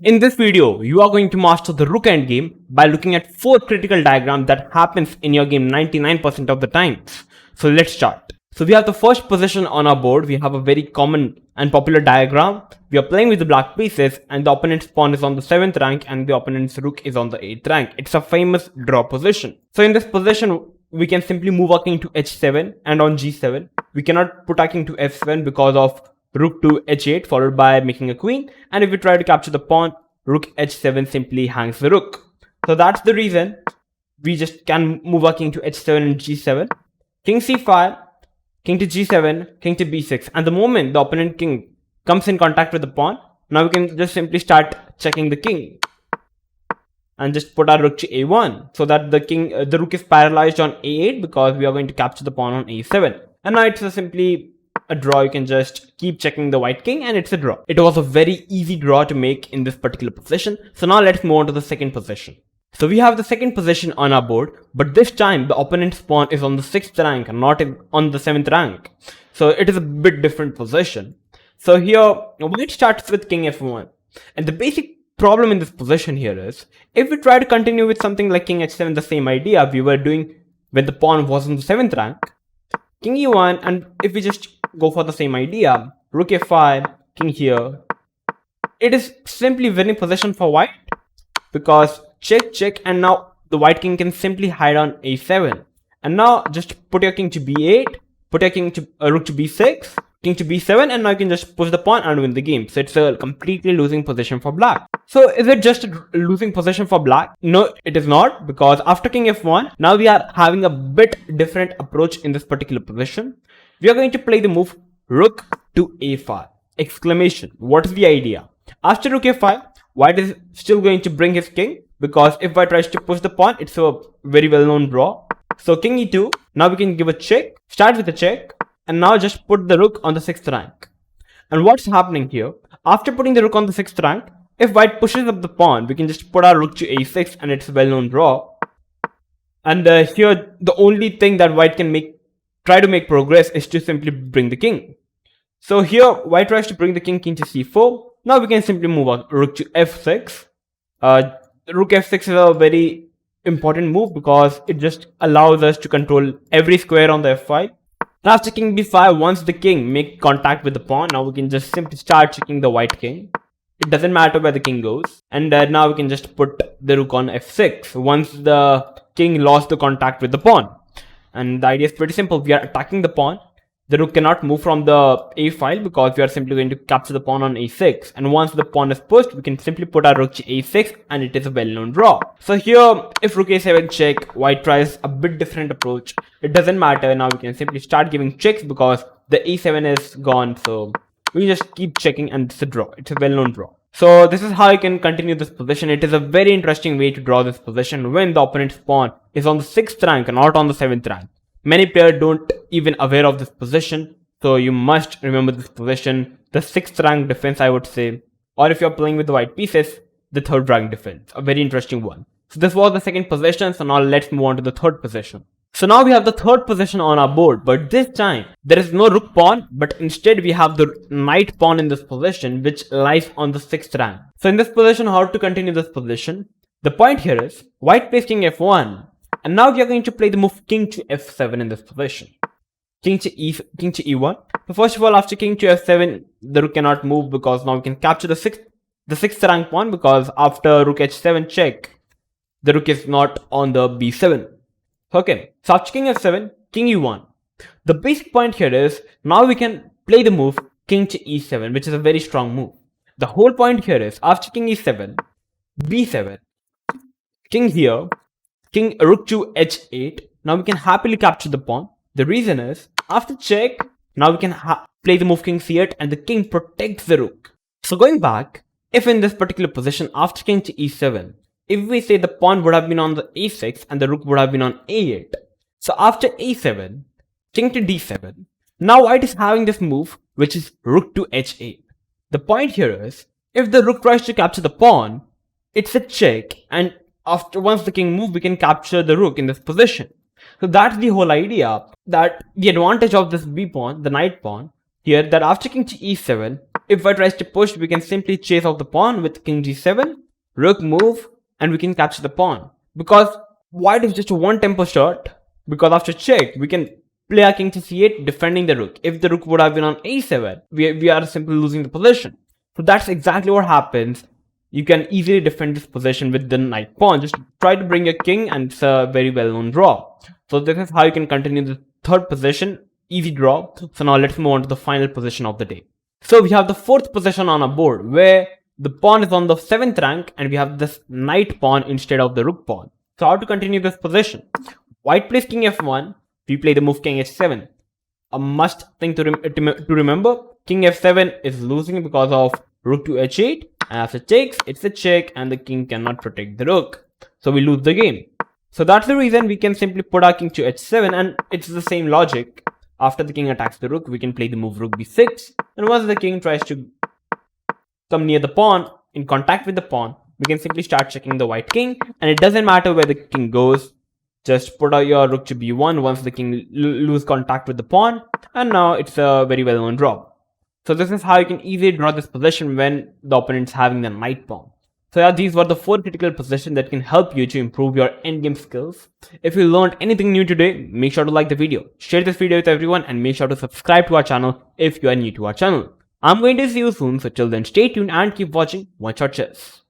In this video, you are going to master the Rook Endgame by looking at 4 critical diagrams that happens in your game 99% of the times. So let's start. So we have the first position on our board. We have a very common and popular diagram. We are playing with the black pieces and the opponent's pawn is on the 7th rank and the opponent's rook is on the 8th rank. It's a famous draw position. So in this position, we can simply move our king to h7 and on g7. We cannot put our king to f7 because of rook to h8 followed by making a queen, and if we try to capture the pawn, rook h7 simply hangs the rook. So that's the reason we just can move our king to h7 and g7, king c5, king to g7, king to b6, and the moment the opponent king comes in contact with the pawn, now we can just simply start checking the king and just put our rook to a1 so that the rook is paralyzed on a8 because we are going to capture the pawn on a7. And now it's simply a draw. You can just keep checking the white king and it's a draw. It was a very easy draw to make in this particular position. So now let's move on to the second position. So we have the second position on our board, but this time the opponent's pawn is on the 6th rank and not on the 7th rank. So it is a bit different position. So here white starts with king f1, and the basic problem in this position here is if we try to continue with something like king h7, the same idea we were doing when the pawn was on the 7th rank, king e1, and if we just go for the same idea, rook f5, king here, it is simply winning position for white because check, check, and now the white king can simply hide on a7. And now just put your king to b8, put your king to rook to b6, king to b7, and now you can just push the pawn and win the game. So it's a completely losing position for black. So is it just a losing position for black? No, it is not, because after king f1, now we are having a bit different approach in this particular position. We are going to play the move rook to a5, exclamation. What is the idea? After rook a5, white is still going to bring his king, because if white tries to push the pawn, it's a very well-known draw. So king e2, now we can give a check, start with a check, and now just put the rook on the 6th rank. And what's happening here? After putting the rook on the 6th rank, if white pushes up the pawn, we can just put our rook to a6 and it's a well-known draw. And here, the only thing that white can try to make progress is to simply bring the king. So here, white tries to bring the king to c4. Now we can simply move our rook to f6. Rook f6 is a very important move because it just allows us to control every square on the f5. Now after king b5, once the king make contact with the pawn, now we can just simply start checking the white king. It doesn't matter where the king goes. And now we can just put the rook on f6 once the king lost the contact with the pawn. And the idea is pretty simple. We are attacking the pawn. The rook cannot move from the a file because we are simply going to capture the pawn on a6. And once the pawn is pushed, we can simply put our rook to a6 and it is a well-known draw. So here, if rook a7 check, white tries a bit different approach. It doesn't matter. Now we can simply start giving checks because the a7 is gone. So we just keep checking and it's a draw. It's a well-known draw. So this is how you can continue this position. It is a very interesting way to draw this position when the opponent's pawn is on the 6th rank and not on the 7th rank. Many players don't even aware of this position, so you must remember this position, the 6th rank defense I would say, or if you're playing with the white pieces, the 3rd rank defense, a very interesting one. So this was the second position, so now let's move on to the 3rd position. So now we have the 3rd position on our board, but this time there is no rook pawn, but instead we have the knight pawn in this position which lies on the 6th rank. So in this position, how to continue this position? The point here is white plays king f1. And now we are going to play the move king to f7 in this position. King to e1. So first of all, after king to f7, the rook cannot move because now we can capture the 6th rank pawn because after rook h7 check, the rook is not on the b7. Okay, so after king f7, king e1. The basic point here is now we can play the move king to e7, which is a very strong move. The whole point here is after king e7, b7, king here, king rook to h8. Now we can happily capture the pawn. The reason is after check, now we can play the move king c8 and the king protects the rook. So going back, if in this particular position after king to e7, if we say the pawn would have been on the a6 and the rook would have been on a8. So after a7, king to d7. Now white is having this move which is rook to h8. The point here is if the rook tries to capture the pawn, it's a check, and once the king moves, we can capture the rook in this position. So that's the whole idea, that the advantage of this b pawn, the knight pawn, here, that after king to e7, If white tries to push, we can simply chase off the pawn with king g7, rook move, and we can capture the pawn. Because white is just a one tempo shot, because after check, we can play our king to c8, defending the rook. If the rook would have been on a7, we are simply losing the position. So that's exactly what happens. You can easily defend this position with the knight pawn. Just try to bring your king, and it's a very well-known draw. So this is how you can continue the third position. Easy draw. So now let's move on to the final position of the day. So we have the fourth position on our board, where the pawn is on the 7th rank and we have this knight pawn instead of the rook pawn. So how to continue this position? White plays king f1, we play the move king h7. A must thing to remember, king f7 is losing because of rook to h8, and after takes, it's a check and the king cannot protect the rook. So we lose the game. So that's the reason we can simply put our king to h7, and it's the same logic. After the king attacks the rook, we can play the move rook b6, and once the king tries to come near the pawn, in contact with the pawn, we can simply start checking the white king, and it doesn't matter where the king goes. Just put out your rook to b1 once the king lose contact with the pawn, and now it's a very well-known draw. So this is how you can easily draw this position when the opponent's having the knight pawn. So yeah, these were the 4 critical positions that can help you to improve your endgame skills. If you learned anything new today, make sure to like the video, share this video with everyone, and make sure to subscribe to our channel if you are new to our channel. I'm going to see you soon, so till then stay tuned and keep watching OneShot Chess.